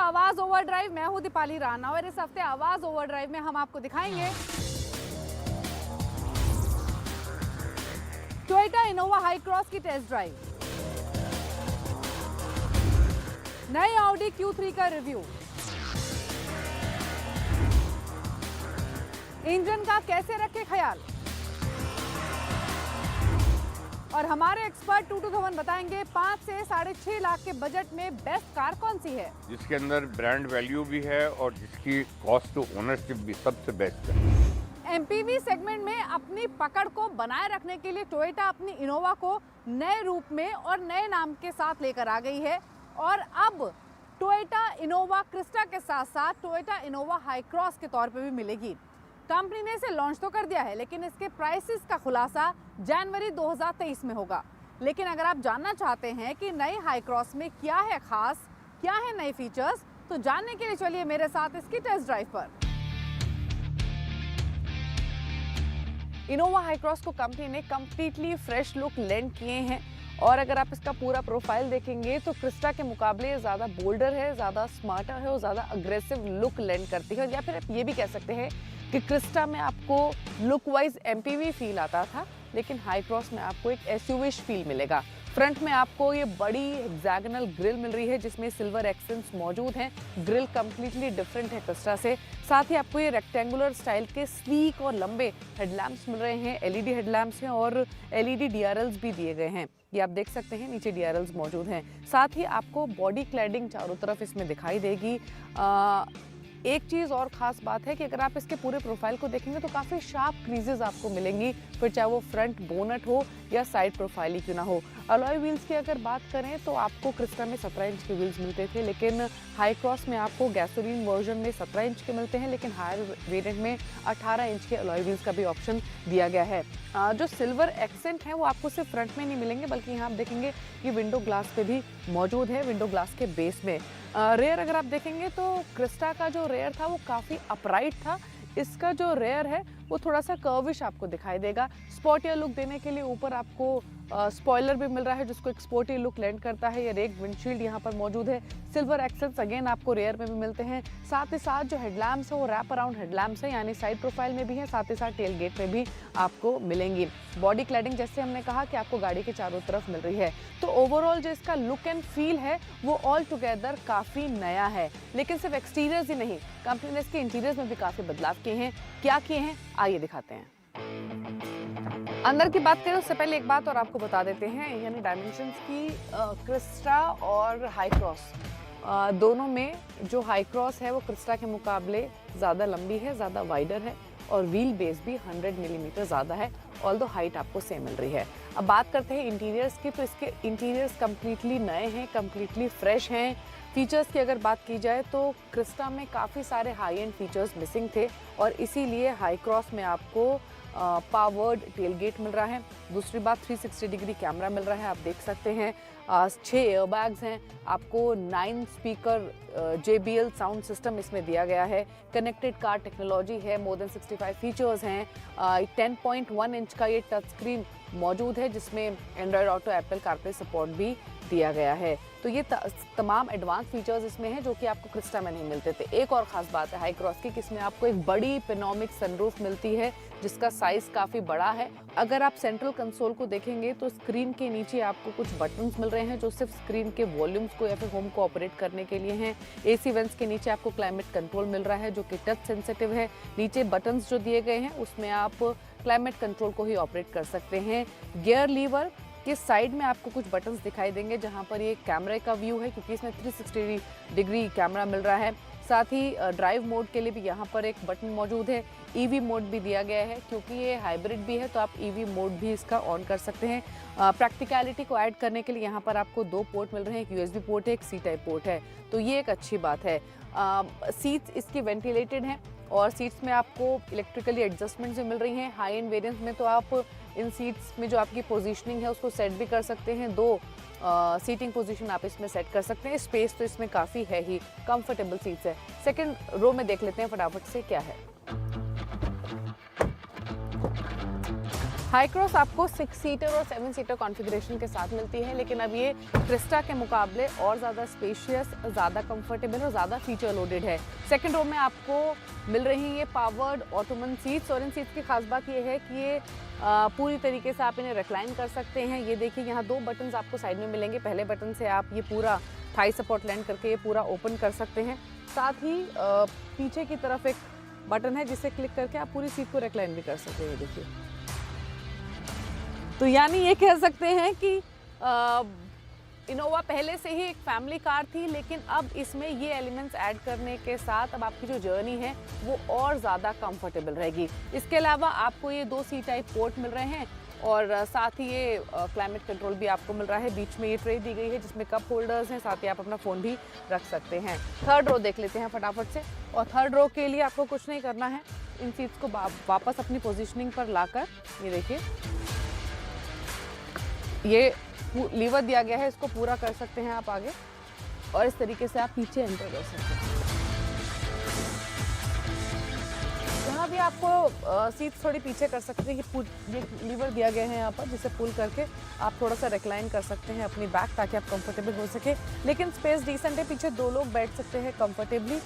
आवाज ओवरड्राइव। मैं हूं दीपाली राणा और इस हफ्ते आवाज ओवरड्राइव में हम आपको दिखाएंगे टोयोटा इनोवा हाई क्रॉस की टेस्ट ड्राइव, नए ऑडी Q3 का रिव्यू, इंजन का कैसे रखे ख्याल और हमारे एक्सपर्ट 22 बताएंगे 5 से 6.5 लाख के बजट में बेस्ट कार कौन सी है, जिसके अंदर ब्रांड वैल्यू भी है और जिसकी कॉस्ट टू ओनरशिप भी सबसे बेस्ट है। एमपीवी सेगमेंट में अपनी पकड़ को बनाए रखने के लिए टोयोटा अपनी इनोवा को नए रूप में और नए नाम के साथ लेकर आ गई है और अब टोयोटा इनोवा क्रिस्टा के साथ साथ टोयोटा इनोवा हाई क्रॉस के तौर पे भी मिलेगी। कंपनी ने इसे लॉन्च तो कर दिया है लेकिन इसके प्राइसेस का खुलासा जनवरी 2023 में होगा। लेकिन अगर आप जानना चाहते हैं कि नई हाई क्रॉस में क्या है खास, क्या है नए फीचर्स, तो जानने के लिए चलिए मेरे साथ इसकी टेस्ट ड्राइव पर। इनोवा हाई क्रॉस को कंपनी ने कंप्लीटली फ्रेश लुक लेंड किए हैं और अगर आप इसका पूरा प्रोफाइल देखेंगे तो क्रिस्टा के मुकाबले ज़्यादा बोल्डर है, ज़्यादा स्मार्टर है और ज़्यादा अग्रेसिव लुक लेंड करती है। या फिर आप ये भी कह सकते हैं कि क्रिस्टा में आपको लुक वाइज एमपीवी फील आता था लेकिन हाई क्रॉस में आपको एक एसयूवी फील मिलेगा। फ्रंट में आपको ये बड़ी हेक्सागोनल ग्रिल मिल रही है जिसमें सिल्वर एक्सेंट्स मौजूद हैं। ग्रिल कंप्लीटली डिफरेंट है क्रिस्टा से। साथ ही आपको ये रेक्टेंगुलर स्टाइल के स्लीक और लंबे हेडलैम्प्स मिल रहे हैं। एलईडी हेडलैम्प्स हैं और एलईडी डीआरएल्स भी दिए गए हैं। ये आप देख सकते हैं, नीचे डीआरएल्स मौजूद हैं। साथ ही आपको बॉडी क्लैडिंग चारों तरफ इसमें दिखाई देगी। एक चीज़ और ख़ास बात है कि अगर आप इसके पूरे प्रोफाइल को देखेंगे तो काफ़ी शार्प क्रीजेस आपको मिलेंगी, फिर चाहे वो फ्रंट बोनट हो या साइड प्रोफाइल ही क्यों ना हो। अलॉय व्हील्स की अगर बात करें तो आपको क्रिस्टा में 17 इंच के व्हील्स मिलते थे लेकिन हाई क्रॉस में आपको गैसोलीन वर्जन में 17 इंच के मिलते हैं लेकिन हायर वेरिएंट में 18 इंच के अलॉय व्हील्स का भी ऑप्शन दिया गया है। जो सिल्वर एक्सेंट है वो आपको सिर्फ फ्रंट में नहीं मिलेंगे बल्कि यहाँ आप देखेंगे कि विंडो ग्लास पे भी मौजूद है, विंडो ग्लास के बेस में। रेयर अगर आप देखेंगे तो क्रिस्टा का जो रेयर था वो काफ़ी अपराइट था, इसका जो रेयर है वो थोड़ा सा कर्विश आपको दिखाई देगा। स्पोर्टियर लुक देने के लिए ऊपर आपको स्पॉइलर भी मिल रहा है जिसको एक स्पोर्टी लुक लेंड करता है। ये एक विंडशील्ड यहाँ पर मौजूद है। सिल्वर एक्सेंट्स अगेन आपको रेयर में भी मिलते हैं। साथ ही साथ जो हेडलैम्प्स है वो रैप अराउंड हेडलैम्प्स है, यानी साइड प्रोफाइल में भी है, साथ ही साथ टेल गेट में भी आपको मिलेंगी। बॉडी क्लैडिंग जैसे हमने कहा कि आपको गाड़ी के चारों तरफ मिल रही है। तो ओवरऑल जो इसका लुक एंड फील है वो ऑल टुगेदर काफ़ी नया है। लेकिन सिर्फ एक्सटीरियर्स ही नहीं, कंपनी ने इसके इंटीरियर्स में भी काफ़ी बदलाव किए हैं। क्या किए हैं आइए दिखाते हैं। अंदर की बात करें उससे पहले एक बात और आपको बता देते हैं, यानी डायमेंशंस की क्रिस्टा और हाई क्रॉस दोनों में जो हाई क्रॉस है वो क्रिस्टा के मुकाबले ज़्यादा लंबी है, ज़्यादा वाइडर है और व्हील बेस भी 100 मिलीमीटर ज़्यादा है, ऑल्दो हाइट आपको सेम मिल रही है। अब बात करते हैं इंटीरियर्स की, तो इसके इंटीरियर्स कम्प्लीटली नए हैं, कम्प्लीटली फ्रेश हैं। फीचर्स की अगर बात की जाए तो क्रिस्टा में काफ़ी सारे हाई एंड फीचर्स मिसिंग थे और इसीलिए हाई क्रॉस में आपको पावर्ड टेलगेट मिल रहा है। दूसरी बात 360 डिग्री कैमरा मिल रहा है, आप देख सकते हैं। 6 एयरबैग्स हैं, आपको 9 स्पीकर JBL साउंड सिस्टम इसमें दिया गया है। कनेक्टेड कार टेक्नोलॉजी है, मोर देन 65 फीचर्स हैं। 10.1 इंच का ये टच स्क्रीन मौजूद है जिसमें Android auto, Apple CarPlay support भी दिया गया है। तो ये तमाम एडवांस फीचर्स इसमें हैं जो कि आपको क्रिस्टा में नहीं मिलते थे। एक और ख़ास बात है हाई क्रॉस की कि इसमें आपको एक बड़ी पेनोमिक सनरूफ मिलती है जिसका साइज़ काफ़ी बड़ा है। अगर आप सेंट्रल कंसोल को देखेंगे तो स्क्रीन के नीचे आपको कुछ बटन्स मिल रहे हैं जो सिर्फ स्क्रीन के वॉल्यूम्स को या फिर होम को ऑपरेट करने के लिए हैं। AC वेंट्स के नीचे आपको क्लाइमेट कंट्रोल मिल रहा है जो कि टच सेंसिटिव है। नीचे बटन्स जो दिए गए हैं उसमें आप क्लाइमेट कंट्रोल को ही ऑपरेट कर सकते हैं। गियर लीवर के साइड में आपको कुछ बटन्स दिखाई देंगे जहां पर ये कैमरे का व्यू है क्योंकि इसमें 360 डिग्री कैमरा मिल रहा है। साथ ही ड्राइव मोड के लिए भी यहाँ पर एक बटन मौजूद है। EV मोड भी दिया गया है क्योंकि ये हाइब्रिड भी है तो आप EV मोड भी इसका ऑन कर सकते हैं। प्रैक्टिकलिटी को ऐड करने के लिए यहाँ पर आपको 2 पोर्ट मिल रहे हैं, एक USB पोर्ट है, एक C टाइप पोर्ट है, तो ये एक अच्छी बात है। सीट्स इसकी वेंटिलेटेड हैं और सीट्स में आपको इलेक्ट्रिकली एडजस्टमेंट्स भी मिल रही हैं। हाई एंड वेरिएंट्स में तो आप इन सीट्स में जो आपकी पोजीशनिंग है उसको सेट भी कर सकते हैं। 2 सीटिंग पोजीशन आप इसमें सेट कर सकते हैं। स्पेस तो इसमें काफ़ी है ही, कंफर्टेबल सीट्स है। सेकंड रो में देख लेते हैं फटाफट से क्या है। हाई क्रॉस आपको 6 सीटर और 7 सीटर कॉन्फ़िगरेशन के साथ मिलती है, लेकिन अब ये क्रिस्टा के मुकाबले और ज़्यादा स्पेशियस, ज़्यादा कंफर्टेबल और ज़्यादा फीचर लोडेड है। सेकंड रो में आपको मिल रही है ये पावर्ड ऑटोमन सीट्स, और इन सीट्स की खास बात ये है कि ये पूरी तरीके से आप इन्हें रिक्लाइन कर सकते हैं। ये देखिए यहाँ 2 बटन्स आपको साइड में मिलेंगे। पहले बटन से आप ये पूरा थाई सपोर्ट लैंड करके ये पूरा ओपन कर सकते हैं। साथ ही पीछे की तरफ एक बटन है जिसे क्लिक करके आप पूरी सीट को रिक्लाइन भी कर सकते हैं। देखिए, तो यानी ये कह सकते हैं कि इनोवा पहले से ही एक फैमिली कार थी, लेकिन अब इसमें ये एलिमेंट्स ऐड करने के साथ अब आपकी जो जर्नी है वो और ज़्यादा कंफर्टेबल रहेगी। इसके अलावा आपको ये 2 सी टाइप पोर्ट मिल रहे हैं, और साथ ही ये क्लाइमेट कंट्रोल भी आपको मिल रहा है। बीच में ये ट्रे दी गई है जिसमें कप होल्डर्स हैं, साथ ही आप अपना फ़ोन भी रख सकते हैं। थर्ड रो देख लेते हैं फटाफट से, और थर्ड रो के लिए आपको कुछ नहीं करना है। इन सीट्स को वापस अपनी पोजीशनिंग पर लाकर ये देखिए, ये लीवर दिया गया है, इसको पूरा कर सकते हैं आप आगे, और इस तरीके से आप पीछे एंटर कर सकते हैं। यहाँ भी आपको सीट्स थोड़ी पीछे कर सकते हैं। ये लीवर दिया गया है यहाँ पर, जिसे पुल करके आप थोड़ा सा रिक्लाइन कर सकते हैं अपनी बैक, ताकि आप कंफर्टेबल हो सके। लेकिन स्पेस डिसेंट है, पीछे 2 लोग बैठ सकते हैं कंफर्टेबली।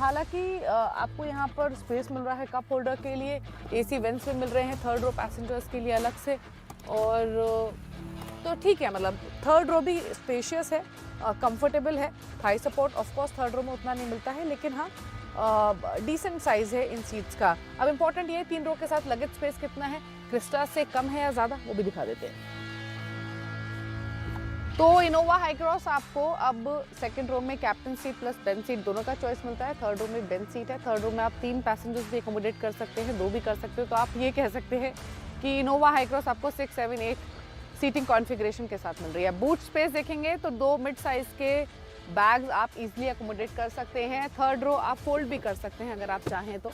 हालांकि आपको यहाँ पर स्पेस मिल रहा है कप होल्डर के लिए, AC वेंट्स भी मिल रहे हैं थर्ड रो पैसेंजर्स के लिए अलग से, और तो ठीक है, मतलब थर्ड रो भी स्पेशियस है, कंफर्टेबल है। Thigh support of course third row में उतना नहीं मिलता है, लेकिन हाँ डिसेंट साइज है इन सीट्स का। अब इम्पोर्टेंट ये है 3 रो के साथ लगेज स्पेस कितना है, क्रिस्टा से कम है या ज़्यादा, वो भी दिखा देते हैं। तो इनोवा हाई क्रॉस आपको अब सेकंड रो में captain seat plus bench seat दोनों का चॉइस मिलता है। थर्ड रो में बेंच सीट है। थर्ड रो में आप 3 पैसेंजर्स भी अकोमोडेट कर सकते हैं, 2 भी कर सकते हो। तो आप ये कह सकते हैं कि इनोवा हाई क्रॉस आपको 6, 7, 8 सीटिंग कॉन्फ़िगरेशन के साथ मिल रही है। बूट स्पेस देखेंगे तो 2 मिड साइज़ के बैग्स आप इजीली अकोमोडेट कर सकते हैं। थर्ड रो आप फोल्ड भी कर सकते हैं अगर आप चाहें तो,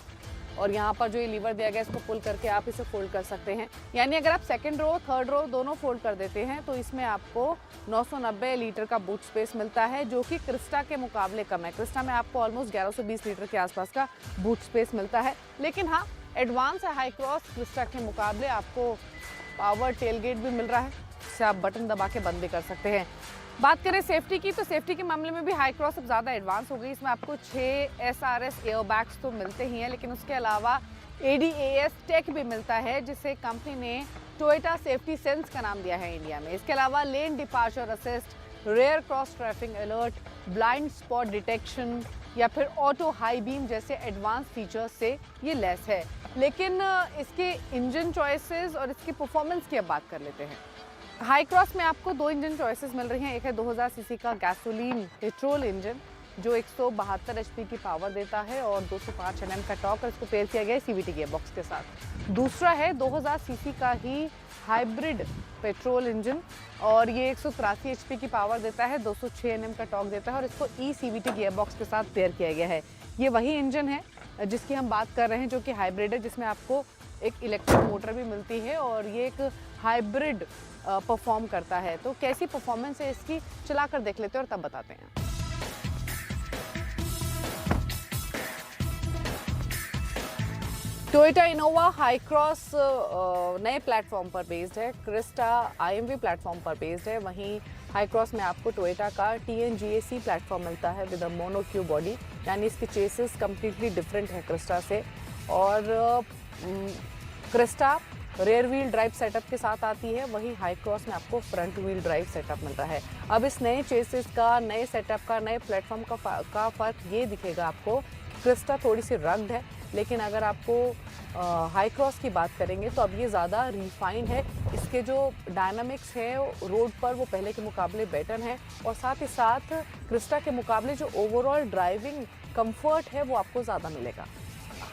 और यहाँ पर जो ये लीवर दिया गया है इसको पुल करके आप इसे फोल्ड कर सकते हैं। यानी अगर आप सेकंड रो थर्ड रो दोनों फोल्ड कर देते हैं तो इसमें आपको 990 लीटर का बूट स्पेस मिलता है, जो कि क्रिस्टा के मुकाबले कम है। क्रिस्टा में आपको ऑलमोस्ट 1120 लीटर के आसपास का बूट स्पेस मिलता है। लेकिन हाँ, एडवांस है हाई क्रॉस क्रिस्टा के मुकाबले। आपको पावर टेलगेट भी मिल रहा है, जिसे आप बटन दबा के बंद भी कर सकते हैं। बात करें सेफ्टी की, तो सेफ्टी के मामले में भी हाई क्रॉस अब ज़्यादा एडवांस हो गई। इसमें आपको 6 SRS एयरबैग्स तो मिलते ही हैं, लेकिन उसके अलावा ADAS टेक भी मिलता है, जिसे कंपनी ने टोयोटा सेफ्टी सेंस का नाम दिया है इंडिया में। इसके अलावा lane departure assist, rear cross traffic alert, blind spot detection या फिर ऑटो हाई बीम जैसे एडवांस फीचर्स से ये लेस है। लेकिन इसके इंजन चॉइसेस और इसकी परफॉर्मेंस की अब बात कर लेते हैं। हाई क्रॉस में आपको 2 इंजन चॉइसेस मिल रही हैं। एक है 2000 सीसी का गैसोलीन पेट्रोल इंजन, जो 172 HP की पावर देता है और 205 Nm का टॉर्क, और इसको पेयर किया गया है CVT गियरबॉक्स के साथ। दूसरा है 2000 सीसी का ही हाइब्रिड पेट्रोल इंजन, और ये 183 HP की पावर देता है, 206 Nm का टॉर्क देता है, और इसको CVT गियरबॉक्स के साथ पेयर किया गया है। ये वही इंजन है जिसकी हम बात कर रहे हैं, जो कि हाइब्रिड है, जिसमें आपको एक इलेक्ट्रिक मोटर भी मिलती है, और ये एक हाइब्रिड परफॉर्म करता है। तो कैसी परफॉर्मेंस है इसकी, चलाकर देख लेते हैं और तब बताते हैं। टोयोटा इनोवा हाई क्रॉस नए प्लेटफॉर्म पर बेस्ड है। क्रिस्टा IMV प्लेटफॉर्म पर बेस्ड है। वहीं हाई क्रॉस में आपको टोयोटा का TNGA-C प्लेटफॉर्म मिलता है विद अ मोनोक्यू बॉडी, यानी इसकी चेसिस कम्प्लीटली डिफरेंट है क्रिस्टा से। और Crysta rear wheel drive setup के साथ आती है, वहीं हाई क्रॉस में आपको फ्रंट व्हील ड्राइव सेटअप मिलता है। अब इस नए चेसिस का, नए सेटअप का, नए प्लेटफॉर्म का फ़र्क ये दिखेगा आपको। क्रिस्टा थोड़ी सी रग्ड है, लेकिन अगर आपको हाई क्रॉस की बात करेंगे तो अब ये ज़्यादा रिफाइंड है। इसके जो डायनामिक्स है रोड पर वो पहले के मुकाबले बेटर हैं, और साथ ही साथ क्रिस्टा के मुकाबले जो ओवरऑल ड्राइविंग कंफर्ट है वो आपको ज़्यादा मिलेगा।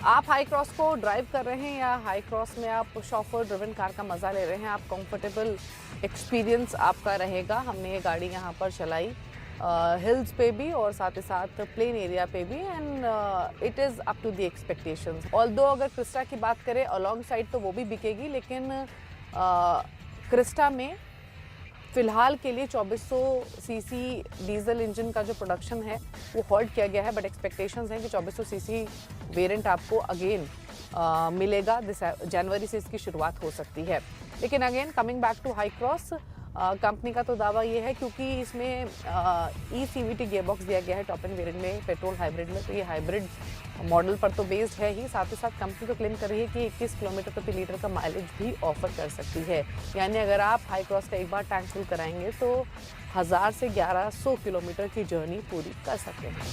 आप हाई क्रॉस को ड्राइव कर रहे हैं या हाई क्रॉस में आप शॉफर ड्रिवन कार का मज़ा ले रहे हैं, आप कंफर्टेबल एक्सपीरियंस आपका रहेगा। हमने ये गाड़ी यहाँ पर चलाई हिल्स पे भी और साथ ही साथ प्लेन एरिया पे भी, and it is up to the expectations. Although अगर क्रिस्टा की बात करें अलॉन्ग साइड तो वो भी बिकेगी, लेकिन क्रिस्टा में फ़िलहाल के लिए 2400 सीसी डीजल इंजन का जो प्रोडक्शन है वो हॉल्ट किया गया है, बट एक्सपेक्टेशंस हैं कि 2400 सीसी वेरिएंट आपको अगेन मिलेगा। जनवरी से इसकी शुरुआत हो सकती है। लेकिन again coming back to Hycross, company का तो दावा ये है क्योंकि इसमें ई-CVT गियरबॉक्स दिया गया है टॉप एंड वेरिएंट में, पेट्रोल हाइब्रिड में, तो ये हाइब्रिड मॉडल पर तो बेस्ड है ही। साथ ही साथ कंपनी तो क्लेम कर रही है कि 21 किलोमीटर प्रति लीटर का माइलेज भी ऑफर कर सकती है। यानी अगर आप हाई क्रॉस का एक बार टैंक फुल कराएंगे तो 1000 से 1100 किलोमीटर की जर्नी पूरी कर सकते हैं।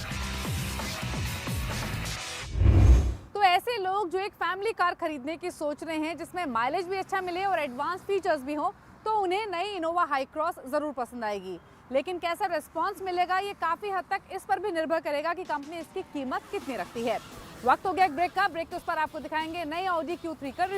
तो ऐसे लोग जो एक फैमिली कार खरीदने की सोच रहे हैं जिसमें माइलेज भी अच्छा मिले और एडवांस फीचर्स भी हो, तो उन्हें नई इनोवा हाई क्रॉस ज़रूर पसंद आएगी। लेकिन कैसा रिस्पांस मिलेगा ये काफ़ी हद तक इस पर भी निर्भर करेगा कि कंपनी इसकी कीमत कितनी रखती है। वक्त हो गया एक ब्रेक का। ब्रेक के उस पर आपको दिखाएंगे नई ऑडी Q3 का रिव्यू।